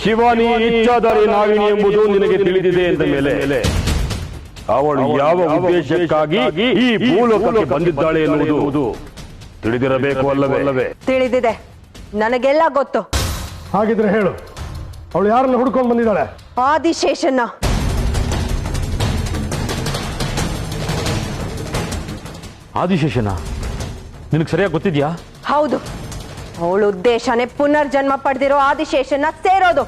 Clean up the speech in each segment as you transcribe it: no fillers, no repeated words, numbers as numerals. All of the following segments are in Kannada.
ಶಿವಾನಿ ಇಚ್ಛಾಧಾರಿ ನಾಗಿನಿ ಎಂಬುದು ನಿನಗೆ ತಿಳಿದಿದೆ ಎಂದ ಮೇಲೆ ಅವಳು ಯಾವ ಉದ್ದೇಶಕ್ಕಾಗಿ ಈ ಭೂಲೋಕಕ್ಕೆ ಬಂದಿದ್ದಾಳೆ ಎನ್ನುವುದು ತಿಳಿದಿರಬೇಕು ಅಲ್ಲವೇ? ತಿಳಿದಿದೆ, ನನಗೆಲ್ಲ ಗೊತ್ತು. ಹಾಗಿದ್ರೆ ಹೇಳು, ಅವಳು ಯಾರನ್ನು ಹುಡ್ಕೊಂಡು ಬಂದಿದ್ದಾಳೆ? ಆದಿಶೇಷನ್ನ. ಆದಿಶೇಷನ ನಿನಗೆ ಸರಿಯಾಗಿ ಗೊತ್ತಿದ್ಯಾ? ಹೌದು, ಅವಳ ಉದ್ದೇಶನೇ ಪುನರ್ಜನ್ಮ ಪಡೆದಿರೋ ಆದಿಶೇಷನ್ನ ಸೇರೋದು.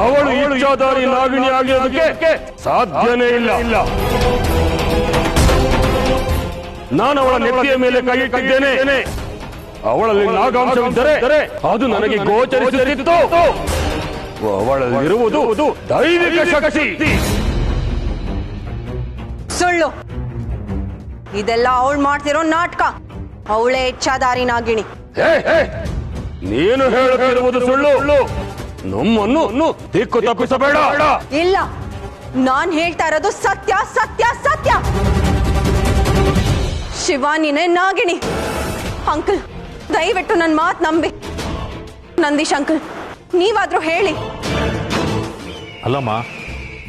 ಅವಳು ಇಚ್ಛಾಧಾರಿ ನಾಗಿನಿ ಆಗಿರೋದಕ್ಕೆ ಸಾಧ್ಯನೇ ಇಲ್ಲ. ನಾನು ಅವಳ ನೆತ್ತಿಯ ಮೇಲೆ ಕೈ ಇಟ್ಟಿದ್ದೇನೆ. ಅವಳಲ್ಲಿ ನಾಗಾಂಶವಿದ್ದರೆ ಅದು ನನಗೆ ಗೋಚರಿಸುತ್ತಿತ್ತು. ಅವಳಲ್ಲಿರುವುದು ದೈವಿಕ ಶಕ್ತಿ. ಸುಳ್ಳು, ಇದೆಲ್ಲ ಅವಳು ಮಾಡ್ತಿರೋ ನಾಟಕ. ಅವಳೇ ಇಚ್ಛಾಧಾರಿ ನಾಗಿಣಿ. ನೀನು ಹೇಳುತ್ತಿರುವುದು ಸುಳ್ಳು. ನಮ್ಮನ್ನು ದಿಕ್ಕು ತಪ್ಪಿಸಬೇಡ. ಇಲ್ಲ, ನಾನ್ ಹೇಳ್ತಾ ಇರೋದು ಸತ್ಯ ಸತ್ಯ ಸತ್ಯ. ಶಿವಾನಿನೇ ನಾಗಿಣಿ. ಅಂಕಲ್, ದಯವಿಟ್ಟು ನನ್ನ ಮಾತು ನಂಬಿ. ನಂದೀಶ್ ಅಂಕಲ್, ನೀವಾದ್ರೂ ಹೇಳಿ. ಅಲ್ಲಮ್ಮ,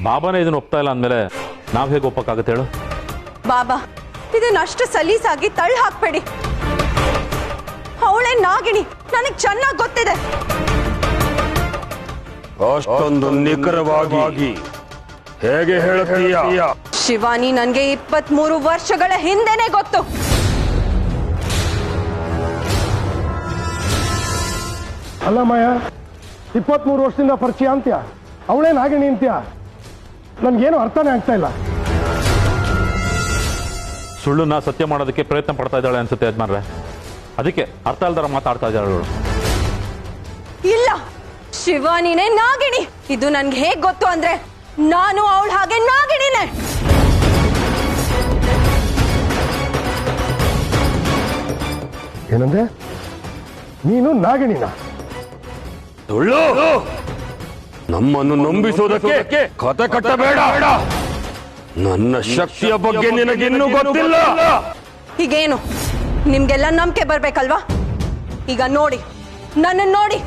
ಬಾಬಾನೇ ಇದನ್ನ ಒಪ್ತಾ ಇಲ್ಲ ಅಂದಮೇಲೆ ನಾವ್ ಹೇಗೆ ಒಪ್ಪಕ್ಕಾಗತ್ತೆ ಹೇಳು? ಬಾಬಾ, ಇದನ್ನಷ್ಟು ಸಲೀಸಾಗಿ ತಳ್ಳಿ ಹಾಕ್ಬೇಡಿ. ಅವಳೇ ನಾಗಿಣಿ, ನನಗ್ ಚೆನ್ನಾಗಿ ಗೊತ್ತಿದೆ. ಅಷ್ಟೊಂದು ನಿಖರವಾಗಿ ಹೇಗೆ ಹೇಳುತ್ತೀಯ? ಶಿವಾನಿ ನನ್ಗೆ 23 ವರ್ಷಗಳ ಹಿಂದೆನೆ ಗೊತ್ತು. ಅಲ್ಲ ಮಾಯ, 23 ವರ್ಷದಿಂದ ಪರಿಚಯ ಅಂತ್ಯ, ಅವಳೇ ನಾಗಿಣಿ ಅಂತ್ಯ. ನನ್ಗೇನು ಅರ್ಥನೇ ಆಗ್ತಾ ಇಲ್ಲ. ಸುಳ್ಳನ್ನ ಸತ್ಯ ಮಾಡೋದಕ್ಕೆ ಪ್ರಯತ್ನ ಪಡ್ತಾ ಇದ್ದಾಳೆ ಅನ್ಸುತ್ತೆ ಯಜಮಾನ್ರೆ. ಅದಕ್ಕೆ ಅರ್ಥ ಅಲ್ದಾರ ಮಾತಾಡ್ತಾ ಇದ್ದಾಳೆ ಅವಳು. ಇಲ್ಲ, ಶಿವಾನಿನೇ ನಾಗಿಣಿ. ಇದು ನನ್ಗೆ ಹೇಗ್ ಗೊತ್ತು ಅಂದ್ರೆ, ನಾನು ಅವಳ ಹಾಗೆ ನಾಗಿಣಿನೇ. ಏನಂದ್ರೆ ನೀನು ನಾಗಿಣಿನ? ಸುಳ್ಳು. ನಮ್ಮನ್ನು ನಂಬಿಸುವುದಕ್ಕೆ ಕತೆ ಕಟ್ಟಬೇಡ. ನನ್ನ ಶಕ್ತಿಯ ಬಗ್ಗೆ ನಿನಗಿನ್ನೂ ಗೊತ್ತಿಲ್ಲ. ಹೀಗೇನು ನಿಮ್ಗೆಲ್ಲ ನಂಬಿಕೆ ಬರ್ಬೇಕಲ್ವಾ? ಈಗ ನೋಡಿ, ನನ್ನ ನೋಡಿ.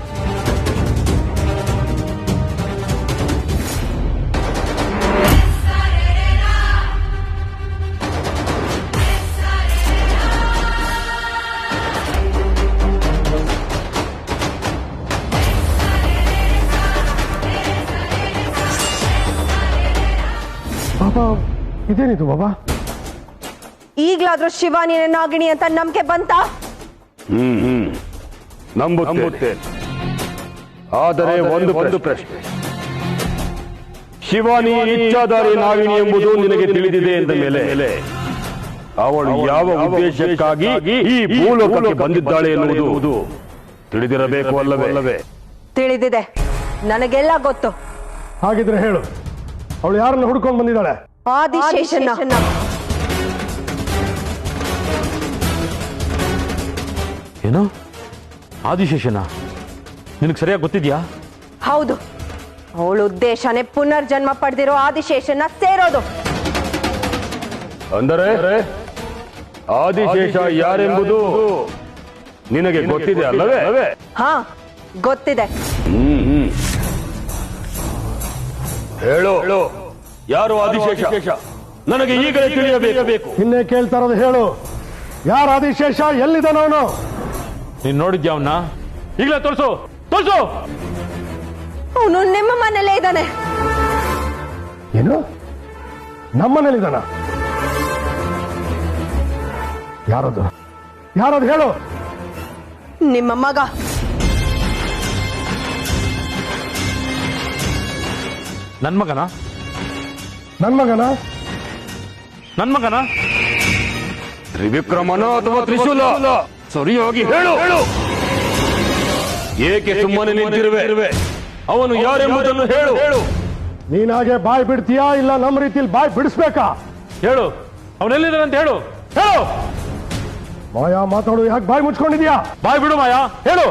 ಬಾಬಾ, ಇದೇನಿದು ಬಾಬಾ? ಈಗ್ಲಾದ್ರೂ ಶಿವಾನಿನೇ ನಾಗಿಣಿ ಅಂತ ನಂಬಿಕೆ ಬಂತಾ? ನಂಬುತ್ತೇನೆ. ಆದರೆ ಒಂದು ಪ್ರಶ್ನೆ. ಶಿವಾನಿ ಇಚ್ಛಾಧಾರಿ ನಾಗಿನಿ ಎಂಬುದು ನಿನಗೆ ತಿಳಿದಿದೆ ಎಂದ ಮೇಲೆ ಅವಳು ಯಾವ ಉದ್ದೇಶಕ್ಕಾಗಿ ಈ ಭೂಲೋಕಕ್ಕೆ ಬಂದಿದ್ದಾಳೆ ಎನ್ನುವುದು ತಿಳಿದಿರಬೇಕು ಅಲ್ಲವೇ? ತಿಳಿದಿದೆ, ನನಗೆಲ್ಲ ಗೊತ್ತು. ಹಾಗಿದ್ರೆ ಹೇಳು, ಅವಳು ಯಾರನ್ನು ಹುಡ್ಕೊಂಡು ಬಂದಿದ್ದಾಳೆ? ಆದಿಶೇಷನ್ನ. ಏನು? ಆದಿಶೇಷನ ನಿನಗೆ ಸರಿಯಾಗಿ ಗೊತ್ತಿದ್ಯಾ? ಹೌದು, ಅವಳ ಉದ್ದೇಶನೇ ಪುನರ್ಜನ್ಮ ಪಡೆದಿರೋ ಆದಿಶೇಷನ್ನ ಸೇರೋದು. ಅಂದರೆ ಆದಿಶೇಷ ಯಾರೆಂಬುದು ನಿನಗೆ ಗೊತ್ತಿದೆ ಅಲ್ಲವೇ? ಹಾ, ಗೊತ್ತಿದೆ. ಹೇಳು, ಯಾರು ಆದಿಶೇಷ? ನನಗೆ ಈಗಲೇ ತಿಳಿಯಬೇಕು. ಇನ್ನೇ ಕೇಳ್ತಾ ಇರೋದು, ಹೇಳು, ಯಾರು ಆದಿಶೇಷ? ಎಲ್ಲಿದ್ದಾನವನು? ನೀನ್ ನೋಡಿದ್ಯಾ ಅವನ್ನ? ಈಗಲೇ ತೋರಿಸು. ಅವನು ನಿಮ್ಮ ಮನೇಲೇ ಇದ್ದಾನೆ. ಏನು, ನಮ್ಮನೇಲಿದ್ದಾನ? ಯಾರದು ಹೇಳು. ನಿಮ್ಮ ಮಗ. ನನ್ ಮಗನ? ತ್ರಿವಿಕ್ರಮನ ಅಥವಾ ತ್ರಿಶೂಲ? ಸರಿಯಾಗಿ ಹೇಳು. ಏಕೆ ಸುಮ್ಮನೆ ನಿಂತಿರುವೆ? ಅವನು ಯಾರೆಂಬುದನ್ನು ಹೇಳು. ನೀನಾಗೆ ಬಾಯ್ ಬಿಡ್ತೀಯಾ, ಇಲ್ಲ ನಮ್ಮ ರೀತಿಯಲ್ಲಿ ಬಾಯ್ ಬಿಡಿಸ್ಬೇಕಾ? ಹೇಳು, ಅವನೆಲ್ಲಿದ್ದಾನೆ ಅಂತ ಹೇಳು. ಮಾಯಾ, ಮಾತಾಡು. ಯಾಕೆ ಬಾಯ್ ಮುಚ್ಕೊಂಡಿದ್ಯಾ? ಬಾಯ್ ಬಿಡು ಮಾಯಾ, ಹೇಳು.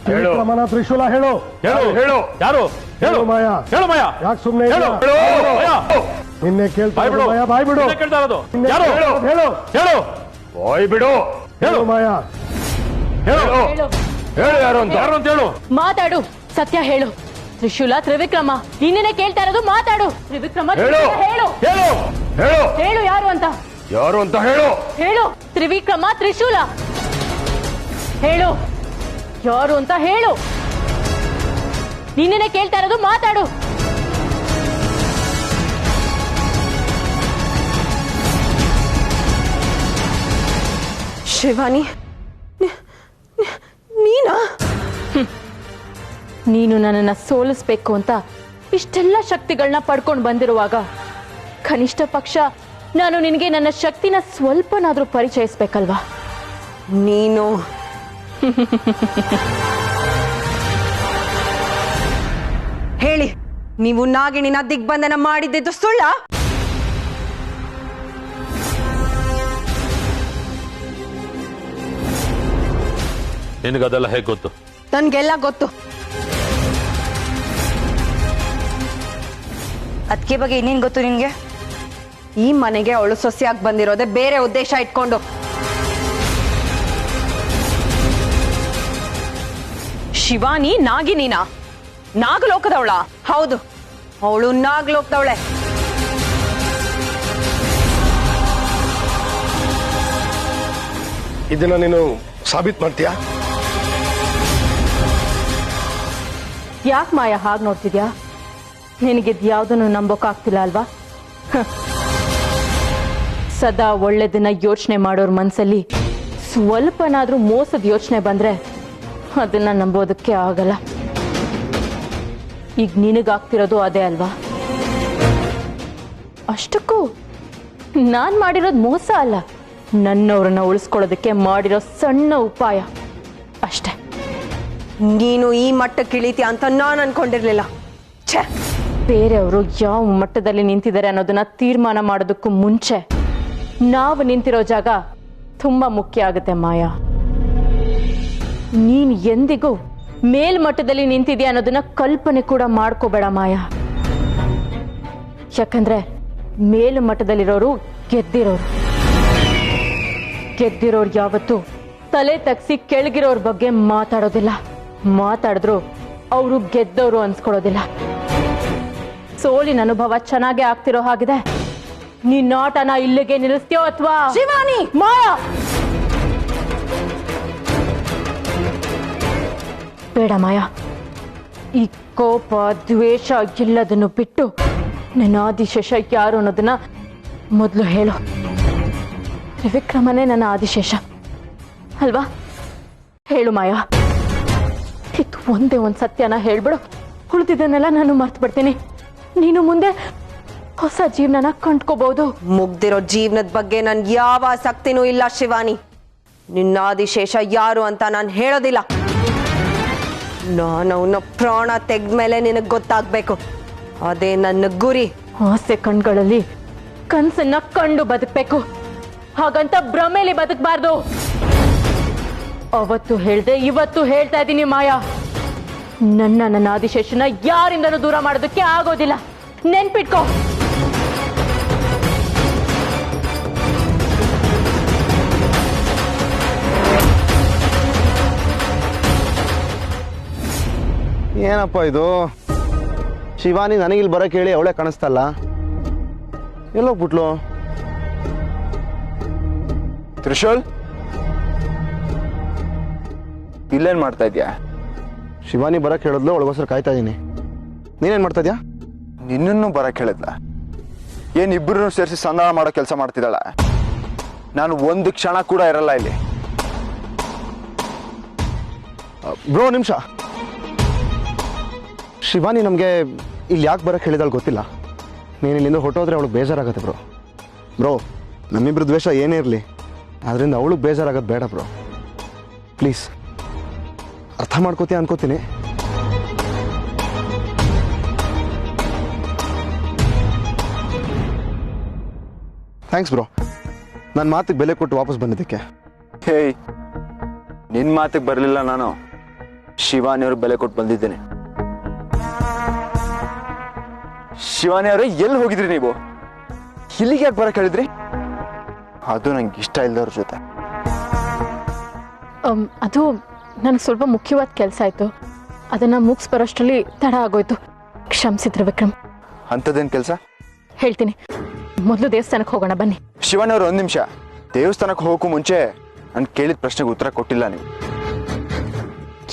ತ್ರಿವಿಕ್ರಮನ ತ್ರಿಶೂಲ ಹೇಳು. ಯಾರು? ಹೇಳು ಮಾಯಾ. ಯಾಕೆ ಸುಮ್ಮನೆ ನಿನ್ನೆ ಕೇಳ್ತಾ ಮಾಯಾ, ಬಾಯ್ ಬಿಡು. ಕೇಳ್ತಾ ಇರೋದು ಹೇಳು. ಬಾಯ್ ಬಿಡು. ಹೇಳು ಮಾಯಾ, ಹೇಳು. ಹೇಳು ಯಾರು ಅಂತ. ಯಾರು ಅಂತ ಹೇಳು. ಮಾತಾಡು, ಸತ್ಯ ಹೇಳು. ತ್ರಿಶೂಲ, ತ್ರಿವಿಕ್ರಮ, ನಿನ್ನೆ ಕೇಳ್ತಾ ಇರೋದು. ಮಾತಾಡು. ತ್ರಿವಿಕ್ರಮ, ಹೇಳು ಹೇಳು ಹೇಳು ಹೇಳು ಹೇಳು ಯಾರು ಅಂತ. ಯಾರು ಅಂತ ಹೇಳು. ಹೇಳು. ತ್ರಿವಿಕ್ರಮ, ತ್ರಿಶೂಲ, ಹೇಳು ಯಾರು ಅಂತ ಹೇಳು. ನಿನ್ನೆ ಕೇಳ್ತಾ ಇರೋದು. ಮಾತಾಡು. ಶಿವಾನಿ, ನೀನಾ? ನೀನು ನನ್ನನ್ನು ಸೋಲಿಸ್ಬೇಕು ಅಂತ ಇಷ್ಟೆಲ್ಲ ಶಕ್ತಿಗಳನ್ನ ಪಡ್ಕೊಂಡು ಬಂದಿರುವಾಗ ಕನಿಷ್ಠ ಪಕ್ಷ ನಾನು ನಿನಗೆ ನನ್ನ ಶಕ್ತಿನ ಸ್ವಲ್ಪನಾದ್ರೂ ಪರಿಚಯಿಸ್ಬೇಕಲ್ವಾ? ನೀನು ಹೇಳಿ, ನೀವು ನಾಗಿಣಿನ ದಿಗ್ಬಂಧನ ಮಾಡಿದ್ದು ಸುಳ್ಳ? ನಿನಗದೆಲ್ಲ ಹೇಗೆ ಗೊತ್ತು? ನನ್ಗೆಲ್ಲ ಗೊತ್ತು. ಅದಕ್ಕೆ ಬಗ್ಗೆ ಇನ್ನೇನು ಗೊತ್ತು ನಿನ್ಗೆ? ಈ ಮನೆಗೆ ಅವಳು ಸೊಸೆಯಾಗಿ ಬಂದಿರೋದೆ ಬೇರೆ ಉದ್ದೇಶ ಇಟ್ಕೊಂಡು. ಶಿವಾನಿ ನಾಗಿನಿನಾ? ನಾಗಲೋಕದವಳ? ಹೌದು, ಅವಳು ನಾಗಲೋಕದವಳೆ. ಇದನ್ನ ನೀನು ಸಾಬೀತ್ ಮಾಡ್ತೀಯಾ? ಯಾಕೆ ಮಾಯ ಹಾಗೆ ನೋಡ್ತಿದ್ಯಾ? ನಿನಗಿದ್ ಯಾವುದನ್ನು ನಂಬೋಕ್ಕಾಗ್ತಿಲ್ಲ ಅಲ್ವಾ? ಸದಾ ಒಳ್ಳೆದನ್ನ ಯೋಚನೆ ಮಾಡೋರ್ ಮನ್ಸಲ್ಲಿ ಸ್ವಲ್ಪನಾದ್ರೂ ಮೋಸದ ಯೋಚನೆ ಬಂದ್ರೆ ಅದನ್ನ ನಂಬೋದಕ್ಕೆ ಆಗಲ್ಲ. ಈಗ ನಿನಗಾಗ್ತಿರೋದು ಅದೇ ಅಲ್ವಾ? ಅಷ್ಟಕ್ಕೂ ನಾನ್ ಮಾಡಿರೋದು ಮೋಸ ಅಲ್ಲ, ನನ್ನವ್ರನ್ನ ಉಳಿಸ್ಕೊಳ್ಳೋದಕ್ಕೆ ಮಾಡಿರೋ ಸಣ್ಣ ಉಪಾಯ ಅಷ್ಟೇ. ನೀನು ಈ ಮಟ್ಟಕ್ಕೆ ಇಳಿತೀಯ ಅಂತ ನಾನು ಅನ್ಕೊಂಡಿರ್ಲಿಲ್ಲ. ಛೇ, ಬೇರೆಯವರು ಯಾವ ಮಟ್ಟದಲ್ಲಿ ನಿಂತಿದ್ದಾರೆ ಅನ್ನೋದನ್ನ ತೀರ್ಮಾನ ಮಾಡೋದಕ್ಕೂ ಮುಂಚೆ ನಾವು ನಿಂತಿರೋ ಜಾಗ ತುಂಬಾ ಮುಖ್ಯ ಆಗುತ್ತೆ ಮಾಯಾ. ನೀನ್ ಎಂದಿಗೂ ಮೇಲ್ಮಟ್ಟದಲ್ಲಿ ನಿಂತಿದ್ಯಾ ಅನ್ನೋದನ್ನ ಕಲ್ಪನೆ ಕೂಡ ಮಾಡ್ಕೋಬೇಡ ಮಾಯಾ. ಯಾಕಂದ್ರೆ ಮೇಲ್ಮಟ್ಟದಲ್ಲಿರೋರು ಗೆದ್ದಿರೋರು. ಗೆದ್ದಿರೋರು ಯಾವತ್ತೂ ತಲೆ ತಗ್ಸಿ ಕೆಳಗಿರೋರ್ ಬಗ್ಗೆ ಮಾತಾಡೋದಿಲ್ಲ. ಮಾತಾಡಿದ್ರು ಅವರು ಗೆದ್ದವರು ಅನ್ಸ್ಕೊಳ್ಳೋದಿಲ್ಲ. ಸೋಲಿನ ಅನುಭವ ಚೆನ್ನಾಗೇ ಆಗ್ತಿರೋ ಹಾಗಿದೆ. ನೀನ್ ಆಟನ ಇಲ್ಲಿಗೆ ನಿಲ್ಲಿಸ್ತೀಯೋ ಅಥವಾ? ಶಿವಾನಿ! ಮಾಯಾ, ಬೇಡ ಮಾಯಾ. ಈ ಕೋಪ, ದ್ವೇಷ ಎಲ್ಲದನ್ನು ಬಿಟ್ಟು ನನ್ನ ಆದಿಶೇಷ ಯಾರು ಅನ್ನೋದನ್ನ ಮೊದಲು ಹೇಳು. ತ್ರಿವಿಕ್ರಮನೇ ನನ್ನ ಆದಿಶೇಷ ಅಲ್ವಾ? ಹೇಳು ಮಾಯಾ. ಇದು ಒಂದೇ ಒಂದು ಸತ್ಯನ ಹೇಳ್ಬಿಡು. ಉಳಿದಿದ್ದನ್ನೆಲ್ಲ ನಾನು ಮರ್ತು ಬಿಡ್ತೀನಿ. ನೀನು ಮುಂದೆ ಹೊಸ ಜೀವನನ ಕಂಡ್ಕೋಬಹುದು. ಮುಗ್ದಿರೋ ಜೀವನದ ಬಗ್ಗೆ ನನ್ಗೆ ಯಾವ ಆಸಕ್ತಿನೂ ಇಲ್ಲ ಶಿವಾನಿ. ನಿನ್ನ ಆದಿಶೇಷ ಯಾರು ಅಂತ ನಾನು ಹೇಳೋದಿಲ್ಲ. ನಾನು ಅವನ ಪ್ರಾಣ ತೆಗ್ದ್ಮೇಲೆ ನಿನಗೆ ಗೊತ್ತಾಗ್ಬೇಕು. ಅದೇ ನನ್ನ ಗುರಿ. ಆಸೆ ಕಣ್ಗಳಲ್ಲಿ ಕನ್ಸನ್ನ ಕಂಡು ಬದುಕ್ಬೇಕು, ಹಾಗಂತ ಭ್ರಮೇಲಿ ಬದುಕಬಾರ್ದು. ಅವತ್ತು ಹೇಳ್ದೆ, ಇವತ್ತು ಹೇಳ್ತಾ ಇದ್ದೀನಿ ಮಾಯಾ, ನನ್ನ ಆದಿಶೇಷನ ಯಾರಿಂದನೂ ದೂರ ಮಾಡೋದಕ್ಕೆ ಆಗೋದಿಲ್ಲ. ನೆನ್ಪಿಟ್ಕೋ. ಏನಪ್ಪ ಇದು? ಶಿವಾನಿ ನನಗಿಲ್ಲಿ ಬರೋಕೆ ಹೇಳಿ ಅವಳೇ ಕಾಣಿಸ್ತಲ್ಲ, ಎಲ್ಲೋಗ್ಬಿಟ್ಲು? ತ್ರಿಶೂಲ್, ಇಲ್ಲೇನ್ ಮಾಡ್ತಾ ಇದ್ಯಾ? ಶಿವಾನಿ ಬರೋಕೆ ಹೇಳಿದ್ಲು, ಅವಳಿಗೋಸ್ಕರ ಕಾಯ್ತಾ ಇದ್ದೀನಿ. ನೀನೇನು ಮಾಡ್ತಾ ಇದ್ಯಾ? ನಿನ್ನನ್ನು ಬರಕ್ಕೆ ಹೇಳಿದ್ಲ? ಏನ್ ಇಬ್ಬರನ್ನು ಸೇರಿಸಿ ಸಂಧಾನ ಮಾಡೋ ಕೆಲಸ ಮಾಡ್ತಿದ್ದಾಳ? ನಾನು ಒಂದು ಕ್ಷಣ ಕೂಡ ಇರಲ್ಲ ಇಲ್ಲಿ. ಬ್ರೋ, ನಿಮಿಷ. ಶಿವಾನಿ ನಮಗೆ ಇಲ್ಲಿ ಯಾಕೆ ಬರೋಕ್ಕೆ ಹೇಳಿದಾಳು ಗೊತ್ತಿಲ್ಲ. ನೀನು ಇಲ್ಲಿಂದ ಹೊಟ್ಟೋದ್ರೆ ಅವಳಿಗೆ ಬೇಜಾರಾಗತ್ತೆ ಬ್ರೋ. ಬ್ರೋ, ನಮ್ಮಿಬ್ರು ದ್ವೇಷ ಏನೇ ಇರಲಿ, ಅದರಿಂದ ಅವಳಿಗೆ ಬೇಜಾರಾಗೋದು ಬೇಡ ಬ್ರೋ. ಪ್ಲೀಸ್ ಅರ್ಥ ಮಾಡ್ಕೋತೀಯ ಅನ್ಕೋತೀನಿ. ಥ್ಯಾಂಕ್ಸ್ ಬ್ರೋ, ನನ್ನ ಮಾತಿಗೆ ಬೆಲೆ ಕೊಟ್ಟು ವಾಪಸ್ ಬಂದಿದ್ದಕ್ಕೆ. ಹೇಯ್, ನಿನ್ನ ಮಾತಿಗೆ ಬರಲಿಲ್ಲ, ನಾನು ಶಿವಾನಿ ಅವ್ರಿಗೆ ಬೆಲೆ ಕೊಟ್ಟು ಬಂದಿದ್ದೇನೆ. ಶಿವಾನಿ ಅವರೇ, ಎಲ್ಲಿ ಹೋಗಿದ್ರಿ ನೀವು? ಇಲ್ಲಿಗೆ ಯಾಕೆ ಬರಕ್ಕೆ ಹೇಳಿದ್ರಿ? ಅದು ನಂಗೆ ಇಷ್ಟ ಇಲ್ಲದವ್ರ ಜೊತೆ. ಅದು ನನಗೆ ಸ್ವಲ್ಪ ಮುಖ್ಯವಾದ ಕೆಲಸ ಆಯಿತು, ಅದನ್ನು ಮುಗಿಸ್ ಬರೋಷ್ಟರಲ್ಲಿ ತಡ ಆಗೋಯ್ತು. ಕ್ಷಮಿಸಿ ತ್ರಿವಿಕ್ರಮ್. ಅಂಥದ್ದೇನು ಕೆಲಸ? ಹೇಳ್ತೀನಿ, ಮೊದಲು ದೇವಸ್ಥಾನಕ್ಕೆ ಹೋಗೋಣ ಬನ್ನಿ. ಶಿವನವ್ರು, ಒಂದು ನಿಮಿಷ. ದೇವಸ್ಥಾನಕ್ಕೆ ಹೋಗೋಕ್ಕೂ ಮುಂಚೆ ನಾನು ಕೇಳಿದ ಪ್ರಶ್ನೆಗೆ ಉತ್ತರ ಕೊಟ್ಟಿಲ್ಲ ನೀವು.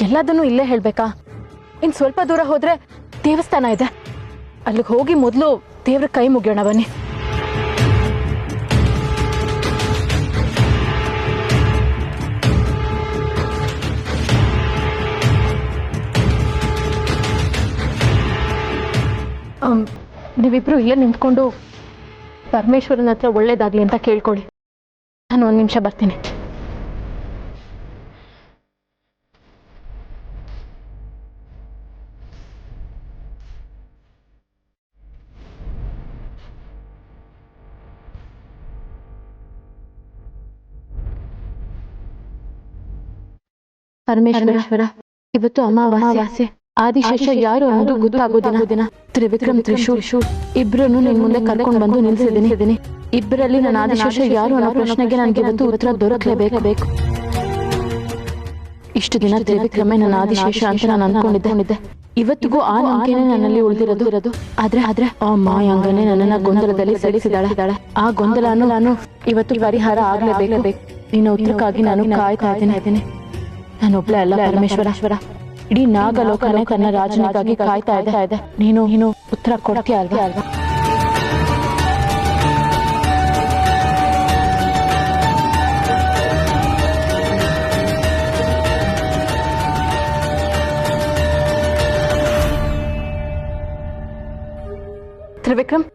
ಎಲ್ಲದನ್ನೂ ಇಲ್ಲೇ ಹೇಳಬೇಕಾ? ಇನ್ನು ಸ್ವಲ್ಪ ದೂರ ಹೋದರೆ ದೇವಸ್ಥಾನ ಇದೆ, ಅಲ್ಲಿಗೆ ಹೋಗಿ ಮೊದಲು ದೇವ್ರ ಕೈ ಮುಗಿಯೋಣ ಬನ್ನಿ. ನೀವಿಬ್ರು ಇಲ್ಲೇ ನಿಂತ್ಕೊಂಡು ಪರಮೇಶ್ವರನ ಹತ್ರ ಒಳ್ಳೇದಾಗ್ಲಿ ಅಂತ ಕೇಳ್ಕೊಳ್ಳಿ. ನಾನು 1 ನಿಮಿಷ ಬರ್ತೀನಿ. ಪರಮೇಶ್ವರ, ಇವತ್ತು ಅಮಾವಾಸ್ಯೆ. ಆದಿಶೇಷ ಯಾರು ಅನ್ನೋದು ಗೊತ್ತಾಗೋದಿನ. ತ್ರಿವಿಕ್ರಮ್, ತ್ರಿಶೂಲ್ ಇಬ್ರು ನಿನ್ ಮುಂದೆ ಕರ್ಕೊಂಡು ಬಂದು ನಿಲ್ಸಿದ್ದೀನಿ. ಇಬ್ಬರಲ್ಲಿ ನನ್ನ ಆದಿಶೇಷ ಯಾರು ಅನ್ನೋ ಪ್ರಶ್ನೆಗೆ ನನಗೆ ಇವತ್ತು ಉತ್ತರ ದೊರಕಲೇಬೇಕು. ಇಷ್ಟು ದಿನ ತ್ರಿವಿಕ್ರಮೇ ನನ್ನ ಆದಿಶೇಷ ಅಂತ ನಾನು ಅನ್ಕೊಂಡಿದ್ದೆ. ಇವತ್ತಿಗೂ ಆ ನಂಬಿಕೆನೇ ನನ್ನಲ್ಲಿ ಉಳಿದಿರೋದು. ಆದ್ರೆ ಆ ಮಾಯಾಂಗನೇ ನನ್ನನ್ನ ಗೊಂದಲದಲ್ಲಿ ಸೆಳೆಸಿದಾಳೆ. ಆ ಗೊಂದಲನು ನಾನು ಇವತ್ತು ಪರಿಹಾರ ಆಗ್ಲೇಬೇಕು. ನಿನ್ನ ಉತ್ತರಕ್ಕಾಗಿ ನಾನು ಕಾಯ್ತಾ ಇದ್ದೀನಿ. ನಾನೊಬ್ಳೆ ಅಲ್ಲ ಪರಮೇಶ್ವರ, ಇಡೀ ನಾಗಲೋಕನೇ ತನ್ನ ರಾಜನಿಗಾಗಿ ಕಾಯ್ತಾ ಇದೆ. ನೀನು ಉತ್ತರ ಕೊಡ್ತೀಯ ಅಲ್ವಾ? ತ್ರಿವಿಕ್ರಮ್,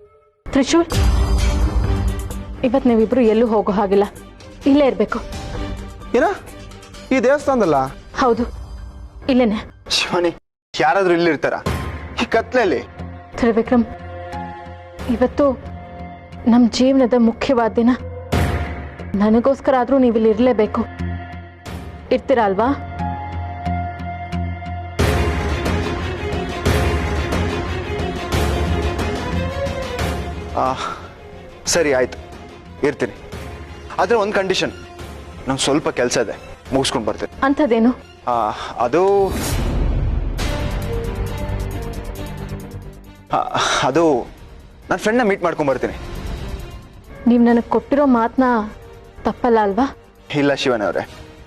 ತ್ರಿಶೂಲ್, ಇವತ್ತು ನೀವಿಬ್ರು ಎಲ್ಲೂ ಹೋಗೋ ಹಾಗಿಲ್ಲ, ಇಲ್ಲೇ ಇರ್ಬೇಕು. ಏನ ಈ ದೇವಸ್ಥಾನದಲ್ಲ? ಹೌದು, ಇಲ್ಲೇನೆ. ಶಿವಾನಿ, ಯಾರಾದ್ರೂ ಇಲ್ಲಿರ್ತಾರ ಈ ಕತ್ಲಲ್ಲಿ? ತ್ರಿವಿಕ್ರಮ್, ಇವತ್ತು ನಮ್ಮ ಜೀವನದ ಮುಖ್ಯವಾದ ದಿನ. ನನಗೋಸ್ಕರ ಆದ್ರೂ ನೀವಿಲ್ಲಿ ಇರಲೇಬೇಕು. ಇರ್ತೀರಾ ಅಲ್ವಾ? ಸರಿ, ಆಯ್ತು, ಇರ್ತೀನಿ. ಆದ್ರೆ ಒಂದು ಕಂಡೀಷನ್, ನಂಗೆ ಸ್ವಲ್ಪ ಕೆಲಸ ಇದೆ, ಮುಗಿಸ್ಕೊಂಡು ಬರ್ತೀನಿ. ಅಂಥದ್ದೇನು? ಅದು ನನ್ನ ಫ್ರೆಂಡ್ನ ಮೀಟ್ ಮಾಡ್ಕೊಂಡು ಬರ್ತೀನಿ. ನೀವು ನನಗೆ ಕೊಟ್ಟಿರೋ ಮಾತನ್ನ ತಪ್ಪಲ್ಲ ಅಲ್ವಾ? ಇಲ್ಲ ಶಿವನ್ ಅವರೇ,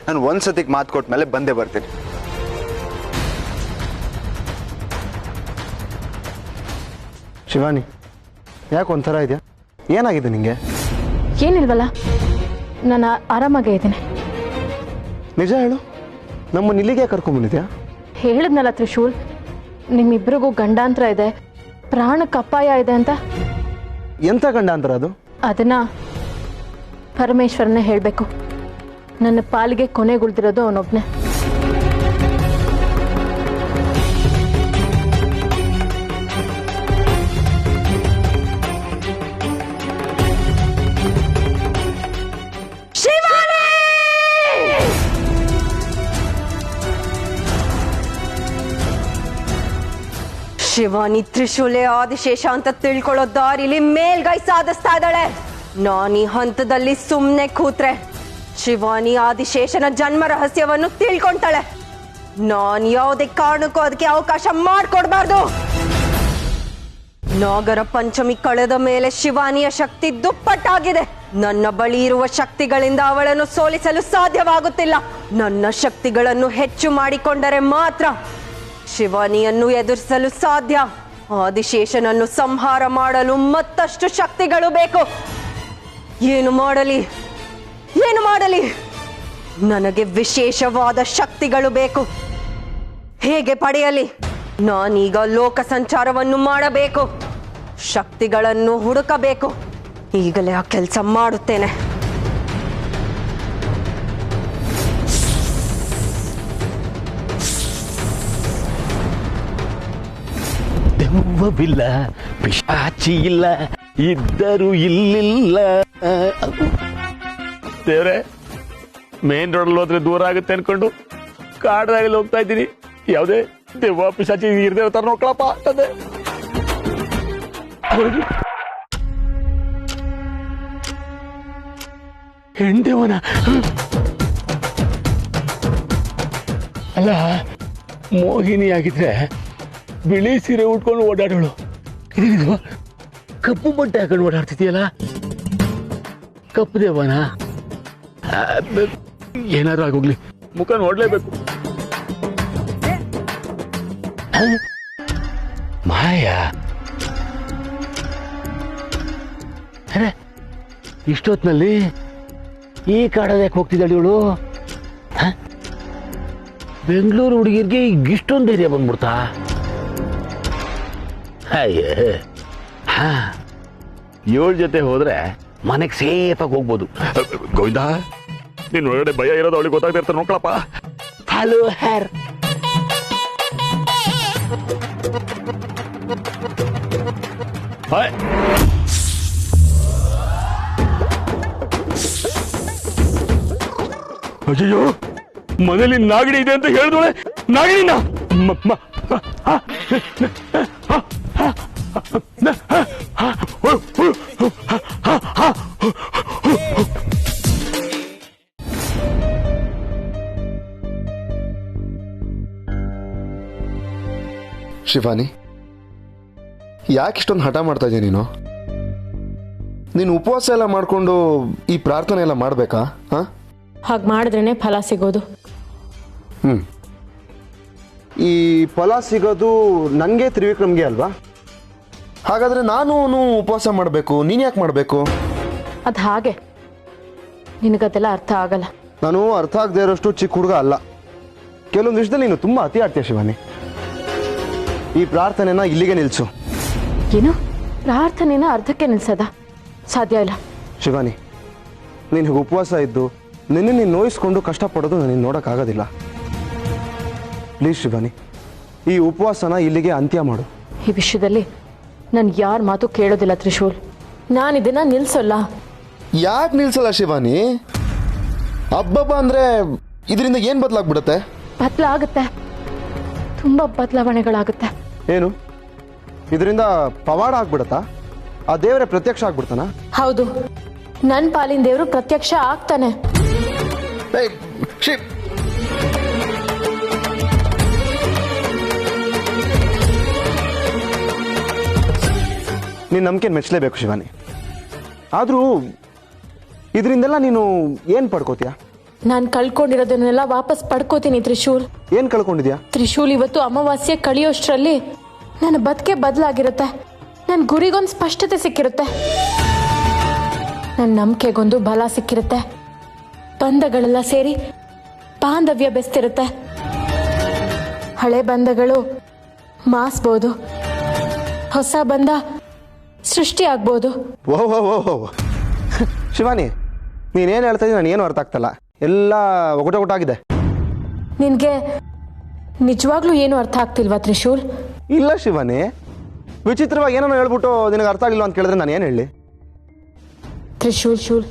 ನಾನು ಒಂದ್ಸತಿಗೆ ಮಾತು ಕೊಟ್ಟ ಮೇಲೆ ಬಂದೇ ಬರ್ತೀನಿ. ಶಿವಾನಿ, ಯಾಕೆ ಒಂಥರ ಇದೆಯಾ? ಏನಾಗಿದೆ ನಿಂಗೆ? ಏನಿಲ್ವಲ್ಲ, ನಾನು ಆರಾಮಾಗೇ ಇದ್ದೀನಿ. ನಿಜ ಹೇಳು, ನಮ್ಮನ್ನ ಇಲ್ಲಿಗೆ ಕರ್ಕೊಂಡ್ಬಂದಿದ್ಯಾ? ಹೇಳಿದ್ನಲ್ಲ ತ್ರಿಶೂಲ್, ನಿಮ್ಮಿಬ್ರಿಗೂ ಗಂಡಾಂತರ ಇದೆ, ಪ್ರಾಣಕ್ಕೆ ಅಪಾಯ ಇದೆ ಅಂತ. ಎಂಥ ಗಂಡಾಂತರ ಅದು? ಅದನ್ನ ಪರಮೇಶ್ವರನೇ ಹೇಳಬೇಕು. ನನ್ನ ಪಾಲಿಗೆ ಕೊನೆಗುಳ್ದಿರೋದು ಅವನೊಬ್ನೇ. ಶಿವಾನಿ ತ್ರಿಶೂಲೆ ಆದಿಶೇಷ ಅಂತ ತಿಳ್ಕೊಳ್ಳೋ ದಾರಿಲಿ ಮೇಲ್ಗೈ ಸಾಧಿಸ್ತಾ ಇದ್ದಾಳೆ. ನಾನು ಈ ಹಂತದಲ್ಲಿ ಸುಮ್ಮನೆ ಕೂತ್ರೆ ಶಿವಾನಿ ಆದಿಶೇಷನ ಜನ್ಮ ರಹಸ್ಯವನ್ನು ತಿಳ್ಕೊಂತಾಳೆ. ನಾನು ಯಾವುದೇ ಕಾರಣಕ್ಕೂ ಅದಕ್ಕೆ ಅವಕಾಶ ಮಾಡಿಕೊಡ್ಬಾರ್ದು. ನಾಗರ ಪಂಚಮಿ ಕಳೆದ ಮೇಲೆ ಶಿವಾನಿಯ ಶಕ್ತಿ ದುಪ್ಪಟ್ಟಾಗಿದೆ. ನನ್ನ ಬಳಿ ಇರುವ ಶಕ್ತಿಗಳಿಂದ ಅವಳನ್ನು ಸೋಲಿಸಲು ಸಾಧ್ಯವಾಗುತ್ತಿಲ್ಲ. ನನ್ನ ಶಕ್ತಿಗಳನ್ನು ಹೆಚ್ಚು ಮಾಡಿಕೊಂಡರೆ ಮಾತ್ರ ಶಿವಾನಿಯನ್ನು ಎದುರಿಸಲು ಸಾಧ್ಯ. ಆದಿಶೇಷನನ್ನು ಸಂಹಾರ ಮಾಡಲು ಮತ್ತಷ್ಟು ಶಕ್ತಿಗಳು ಬೇಕು. ಏನು ಮಾಡಲಿ? ನನಗೆ ವಿಶೇಷವಾದ ಶಕ್ತಿಗಳು ಬೇಕು. ಹೇಗೆ ಪಡೆಯಲಿ? ನಾನೀಗ ಲೋಕ ಸಂಚಾರವನ್ನು ಮಾಡಬೇಕು, ಶಕ್ತಿಗಳನ್ನು ಹುಡುಕಬೇಕು. ಈಗಲೇ ಆ ಕೆಲಸ ಮಾಡುತ್ತೇನೆ. ದೆವ್ವವಿಲ್ಲ, ಪಿಶಾಚಿ ಇಲ್ಲ, ಇದ್ದರೂ ಇಲ್ಲಿಲ್ಲ. ದೇವ್ರೆ, ಮೇನ್ ರೋಡಲ್ಲಿ ಹೋದ್ರೆ ದೂರ ಆಗುತ್ತೆ ಅನ್ಕೊಂಡು ಕಾಡ್ದಾಗಲ್ಲಿ ಹೋಗ್ತಾ ಇದ್ದೀನಿ. ಯಾವುದೇ ದೆವ್ವ ಪಿಶಾಚಿ ಇರ್ದೇ ತರ ನೋಡ್ಕೊಳಪ್ಪ ಅಂತಂದೆ. ಹೆಣ್ದೇವನ ಅಲ್ಲ, ಮೋಹಿನಿ ಆಗಿದ್ರೆ ಬಿಳಿ ಸೀರೆ ಉಟ್ಕೊಂಡು ಓಡಾಡೋಳು, ಇದು ಕಪ್ಪು ಬಟ್ಟೆ ಹಾಕೊಂಡು ಓಡಾಡ್ತಿದ್ಯಲ್ಲ, ಕಪ್ಪು ದೇವನ? ಏನಾದ್ರು ಆಗೋಗ್ಲಿ, ಮುಖ ನೋಡ್ಲೇಬೇಕು. ಮಾಯಾ, ಅರೆ ಇಷ್ಟೊತ್ತಿನಲ್ಲಿ ಈ ಕಾಡಲ್ಲಿ ಯಾಕೆ ಹೋಗ್ತಿದ್ದಾಳೆ ಇವಳು? ಬೆಂಗಳೂರು ಹುಡುಗಿರ್ಗೆ ಈಗ ಇಷ್ಟೊಂದು ಧೈರ್ಯ ಬಂದ್ಬಿಡ್ತಾ? ಅಯ್ಯೇ, ಹಾ, 7 ಜೊತೆ ಹೋದ್ರೆ ಮನೆಗೆ ಸೇಫಾಗಿ ಹೋಗ್ಬೋದು. ಗೋವಿಂದ, ನಿನ್ನ ಒಳಗಡೆ ಭಯ ಇರೋದು ಅವಳಿಗೆ ಗೊತ್ತಾಗ್ತಿರ್ತಾರೆ, ನೋಡ್ಕೊಳಪ್ಪ. ಹಲೋ ಹ್ಯಾರ್. ಅಯ್ಯೋ, ಮನೇಲಿ ನಾಗಿಣಿ ಇದೆ ಅಂತ ಹೇಳಿದೋಳೆ. ನಾಗಿಣಿನ ಶಿವಾನಿ, ಯಾಕೆ ಇಷ್ಟೊಂದು ಹಠ ಮಾಡ್ತಾ ಇದೀಯ ನೀನು? ನೀನು ಉಪವಾಸ ಎಲ್ಲ ಮಾಡಿಕೊಂಡು ಈ ಪ್ರಾರ್ಥನೆ ಎಲ್ಲ ಮಾಡಬೇಕಾ? ಹಾಗೆ ಮಾಡಿದ್ರೇನೆ ಫಲ ಸಿಗೋದು. ಈ ಫಲ ಸಿಗೋದು ನನಗೆ ತ್ರಿವಿಕ್ರಮ್ಗೆ ಅಲ್ವಾ? ಹಾಗಾದ್ರೆ ನಾನು ಉಪವಾಸ ಮಾಡಬೇಕು, ನೀನು ಯಾಕೆ ಮಾಡಬೇಕು? ಅದು ಹಾಗೆ, ನಿನಗದೆಲ್ಲ ಅರ್ಥ ಆಗಲ್ಲ. ನಾನು ಅರ್ಥ ಆಗದೆ ಇರೋಷ್ಟು ಚಿಕ್ಕ ಹುಡುಗ ಅಲ್ಲ. ಕೆಲವೊಂದು ವಿಷಯದಲ್ಲಿ ನೀನು ತುಂಬ ಅತಿ ಆಡ್ತೀಯ ಶಿವಾನಿ. ಈ ಪ್ರಾರ್ಥನೆನ ಇಲ್ಲಿಗೆ ನಿಲ್ಲಿಸು. ಏನು? ಪ್ರಾರ್ಥನೆನ ಅರ್ಧಕ್ಕೆ ನಿಲ್ಸದ? ಸಾಧ್ಯ ಇಲ್ಲ ಶಿವಾನಿ. ನೀನು ಹೀಗೆ ಉಪವಾಸ ಇದ್ದು ನೀನು ನೋಯಿಸ್ಕೊಂಡು ಕಷ್ಟಪಡೋದು ನನಗೆ ನೋಡೋಕ್ಕಾಗೋದಿಲ್ಲ. ಪ್ಲೀಸ್ ಶಿವಾನಿ, ಈ ಉಪವಾಸನ ಇಲ್ಲಿಗೆ ಅಂತ್ಯ ಮಾಡು. ಈ ವಿಷಯದಲ್ಲಿ ನಾನು ಯಾರ ಮಾತು ಕೇಳೋದಿಲ್ಲ ತ್ರಿಶೂಲ್. ನಾನು ಇದನ್ನ ನಿಲ್ಸಲ್ಲ. ಯಾಕೆ ನಿಲ್ಸಲ್ಲ ಶಿವಾನಿ? ಹಬ್ಬಬ್ಬ ಅಂದ್ರೆ ಇದರಿಂದ ಏನು ಬದಲಾಗ್ಬಿಡುತ್ತೆ? ಬದಲಾಗುತ್ತೆ, ತುಂಬಾ ಬದಲಾವಣೆಗಳಾಗುತ್ತೆ. ಏನು ಇದರಿಂದ ಪವಾಡ ಆಗ್ಬಿಡತ್ತಾ? ಆ ದೇವರೇ ಪ್ರತ್ಯಕ್ಷ ಆಗ್ಬಿಡ್ತಾನ? ಹೌದು, ನನ್ನ ಪಾಲಿನ ದೇವರು ಪ್ರತ್ಯಕ್ಷ ಆಗ್ತಾನೆ. ನೀನು ನಂಬಿಕೆ ಮೆಚ್ಚಲೇಬೇಕು ಶಿವಾನಿ. ಆದರೂ ಇದರಿಂದೆಲ್ಲ ನೀನು ಏನು ಪಡ್ಕೋತೀಯ? ನಾನು ಕಳ್ಕೊಂಡಿರೋದನ್ನೆಲ್ಲ ವಾಪಸ್ ಪಡ್ಕೋತೀನಿ ತ್ರಿಶೂಲ್. ಏನು ಕಳ್ಕೊಂಡಿದ್ಯಾ? ತ್ರಿಶೂಲ್, ಇವತ್ತು ಅಮಾವಾಸ್ಯೆ ಕಳಿಯೋಷ್ಟರಲ್ಲಿ ನನ್ನ ಬದುಕೆ ಬದಲಾಗಿರುತ್ತೆ. ನನ್ನ ಗುರಿಗೊಂದು ಸ್ಪಷ್ಟತೆ ಸಿಕ್ಕಿರುತ್ತೆ, ನನ್ನ ನಂಬಿಕೆಗೊಂದು ಬಲ ಸಿಕ್ಕಿರುತ್ತೆ, ಬಂಧಗಳೆಲ್ಲ ಸೇರಿ ಬಾಂಧವ್ಯ ಬೆಸ್ತಿರುತ್ತೆ. ಹಳೆ ಬಂಧಗಳು ಮಾಸ್ಬೋದು, ಹೊಸ ಬಂಧ ಸೃಷ್ಟಿ ಆಗ್ಬೋದು. ಓಹೋ ಶಿವಾನಿ, ನೀನೇನು ಹೇಳ್ತಾ ಇದ್ದೀನಿ ನಾನು ಏನು ಅರ್ಥ ಆಗ್ತಲ್ಲ. ಎಲ್ಲ ಒಗಟಾಗಿದೆ. ನಿನಗೆ ನಿಜವಾಗ್ಲೂ ಏನು ಅರ್ಥ ಆಗ್ತಿಲ್ವಾ ತ್ರಿಶೂಲ್? ಇಲ್ಲ ಶಿವಾನಿ, ವಿಚಿತ್ರವಾಗಿ ಏನೋ ಹೇಳ್ಬಿಟ್ಟು ನಿನಗೆ ಅರ್ಥ ಆಗಿಲ್ಲ ಅಂತ ಕೇಳಿದ್ರೆ ನಾನು ಏನು ಹೇಳಿ? ತ್ರಿಶೂಲ್,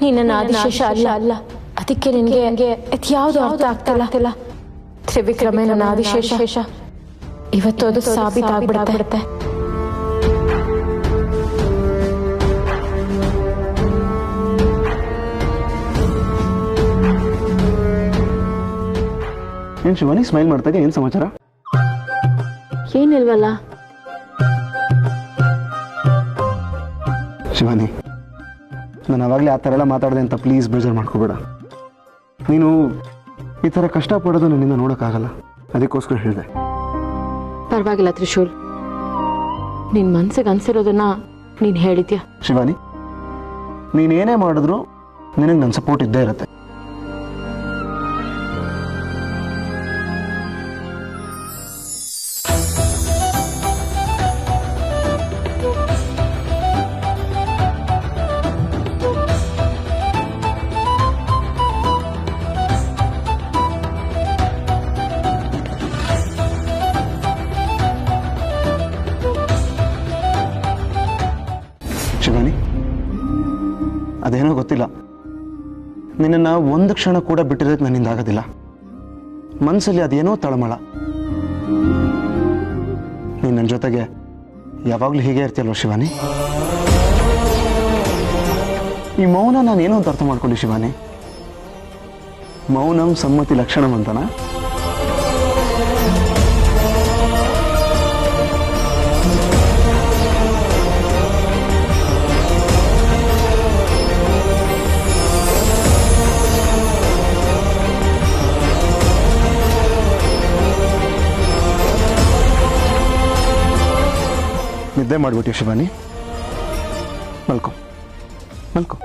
ನೀನು ನನ್ನ ಆದಿಶೇಷ ಅಲ್ಲ, ಅದಕ್ಕೆ ನಿನಗೆ ಯಾವುದು ಅರ್ಥ ಆಗ್ತಿಲ್ಲ. ತ್ರಿವಿಕ್ರಮೇ ನನ್ನ ಆದಿಶೇಷ. ಇವತ್ತು ಅದು ಸಾಬೀತಾಗ್ಬಿಡುತ್ತೆ. ಏನು ಶಿವಾನಿ ಸ್ಮೈಲ್ ಮಾಡ್ತಾ ಇದೆಯಾ? ಏನು ಸಮಾಚಾರ? ಏನಿಲ್ವಲ್ಲ ಶಿವಾನಿ, ನಾನು ಅವಾಗಲೇ ಆ ಥರ ಎಲ್ಲ ಮಾತಾಡಿದೆ ಅಂತ ಪ್ಲೀಸ್ ಬೇಜಾರು ಮಾಡ್ಕೋಬೇಡ. ನೀನು ಈ ಥರ ಕಷ್ಟಪಡೋದು ನನ್ನಿಂದ ನೋಡೋಕ್ಕಾಗಲ್ಲ, ಅದಕ್ಕೋಸ್ಕರ ಹೇಳಿದೆ. ಪರವಾಗಿಲ್ಲ ತ್ರಿಶೂಲ್, ನಿನ್ನ ಮನ್ಸಿಗೆ ಅನ್ಸಿರೋದನ್ನ ನೀನು ಹೇಳಿದ್ಯಾ. ಶಿವಾನಿ, ನೀನೇನೇ ಮಾಡಿದ್ರು ನಿನಗೆ ನನ್ನ ಸಪೋರ್ಟ್ ಇದ್ದೇ ಇರುತ್ತೆ. ಶಿವಾನಿ, ಅದೇನೋ ಗೊತ್ತಿಲ್ಲ, ನಿನ್ನನ್ನು ಒಂದು ಕ್ಷಣ ಕೂಡ ಬಿಟ್ಟಿರೋದಕ್ಕೆ ನನ್ನಿಂದ ಆಗೋದಿಲ್ಲ. ಮನಸ್ಸಲ್ಲಿ ಅದೇನೋ ತಳಮಳ. ನೀನು ನನ್ನ ಜೊತೆಗೆ ಯಾವಾಗಲೂ ಹೀಗೆ ಇರ್ತೀಯಲ್ವ ಶಿವಾನಿ? ಈ ಮೌನ ನಾನೇನು ಅಂತ ಅರ್ಥ ಮಾಡ್ಕೊಳ್ಳಿ ಶಿವಾನಿ. ಮೌನಂ ಸಮ್ಮತಿ ಲಕ್ಷಣಂ ಅಂತನಾ? ನಿದ್ದೆ ಮಾಡಿಬಿಟ್ಟು ಶಿವಾನಿ ಮಲ್ಕೊ ಮಲ್ಕೊ